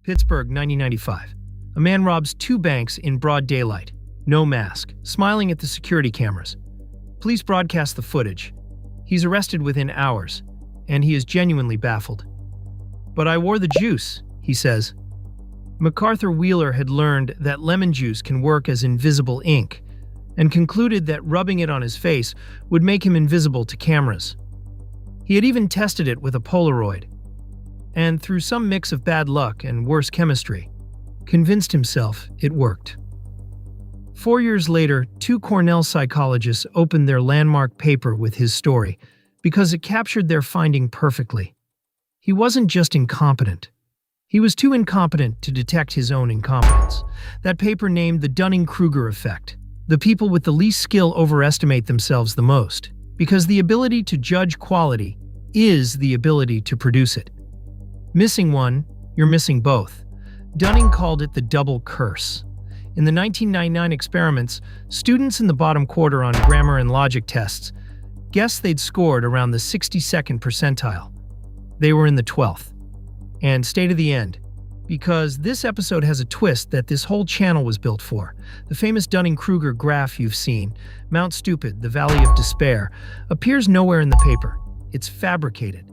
Pittsburgh, 1995. A man robs two banks in broad daylight. No mask, smiling at the security cameras. Police broadcast the footage. He's arrested within hours, and he is genuinely baffled. "But I wore the juice," he says. MacArthur Wheeler had learned that lemon juice can work as invisible ink, and concluded that rubbing it on his face would make him invisible to cameras. He had even tested it with a Polaroid, and through some mix of bad luck and worse chemistry, convinced himself it worked. 4 years later, two Cornell psychologists opened their landmark paper with his story because it captured their finding perfectly. He wasn't just incompetent. He was too incompetent to detect his own incompetence. That paper named the Dunning-Kruger Effect. The people with the least skill overestimate themselves the most, because the ability to judge quality is the ability to produce it. Missing one, you're missing both. Dunning called it the double curse. In the 1999 experiments, students in the bottom quarter on grammar and logic tests guessed they'd scored around the 62nd percentile. They were in the 12th. And stay to the end, because this episode has a twist that this whole channel was built for. The famous Dunning-Kruger graph you've seen, Mount Stupid, the Valley of Despair, appears nowhere in the paper. It's fabricated.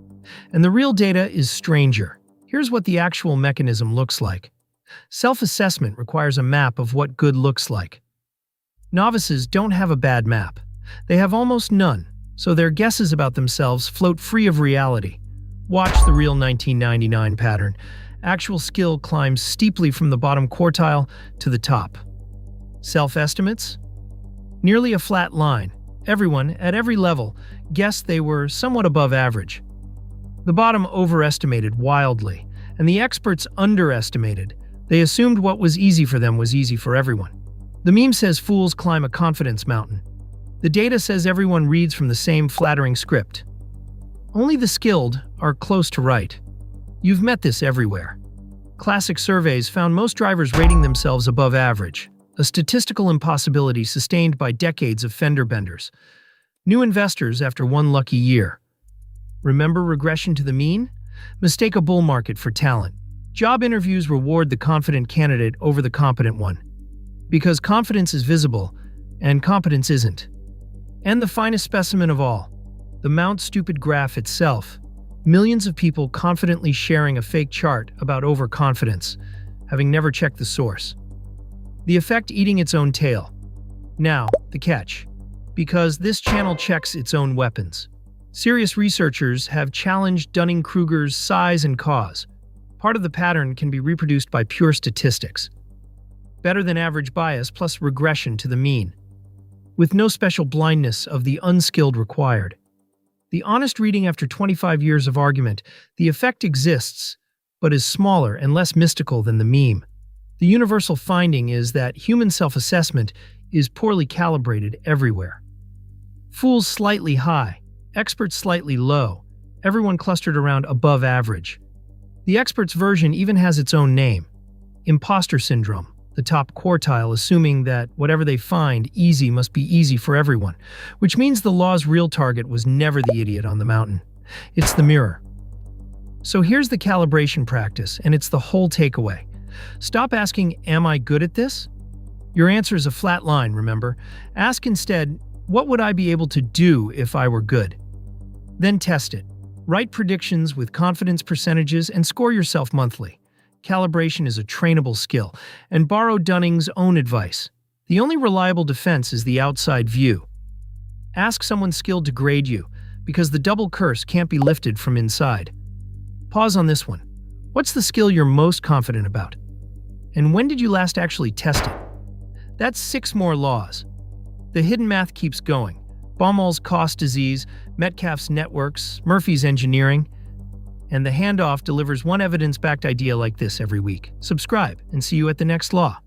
And the real data is stranger. Here's what the actual mechanism looks like. Self-assessment requires a map of what good looks like. Novices don't have a bad map. They have almost none, so their guesses about themselves float free of reality. Watch the real 1999 pattern. Actual skill climbs steeply from the bottom quartile to the top. Self-estimates? Nearly a flat line. Everyone, at every level, guessed they were somewhat above average. The bottom overestimated wildly, and the experts underestimated. They assumed what was easy for them was easy for everyone. The meme says fools climb a confidence mountain. The data says everyone reads from the same flattering script. Only the skilled are close to right. You've met this everywhere. Classic surveys found most drivers rating themselves above average, a statistical impossibility sustained by decades of fender benders. New investors after one lucky year. Remember regression to the mean? Mistake a bull market for talent. Job interviews reward the confident candidate over the competent one. Because confidence is visible, and competence isn't. And the finest specimen of all, the Mount Stupid graph itself. Millions of people confidently sharing a fake chart about overconfidence, having never checked the source. The effect eating its own tail. Now, the catch. Because this channel checks its own weapons. Serious researchers have challenged Dunning-Kruger's size and cause. Part of the pattern can be reproduced by pure statistics. Better than average bias plus regression to the mean. With no special blindness of the unskilled required. The honest reading after 25 years of argument, the effect exists, but is smaller and less mystical than the meme. The universal finding is that human self-assessment is poorly calibrated everywhere. Fools slightly high, experts slightly low, everyone clustered around above average. The expert's version even has its own name, imposter syndrome, the top quartile assuming that whatever they find easy must be easy for everyone, which means the law's real target was never the idiot on the mountain. It's the mirror. So here's the calibration practice, and it's the whole takeaway. Stop asking, "Am I good at this?" Your answer is a flat line, remember? Ask instead, "What would I be able to do if I were good?" Then test it. Write predictions with confidence percentages and score yourself monthly. Calibration is a trainable skill, and borrow Dunning's own advice. The only reliable defense is the outside view. Ask someone skilled to grade you, because the double curse can't be lifted from inside. Pause on this one. What's the skill you're most confident about? And when did you last actually test it? That's 6 more laws. The hidden math keeps going. Baumol's cost disease, Metcalfe's networks, Murphy's engineering, and the Handoff delivers one evidence-backed idea like this every week. Subscribe and see you at the next law.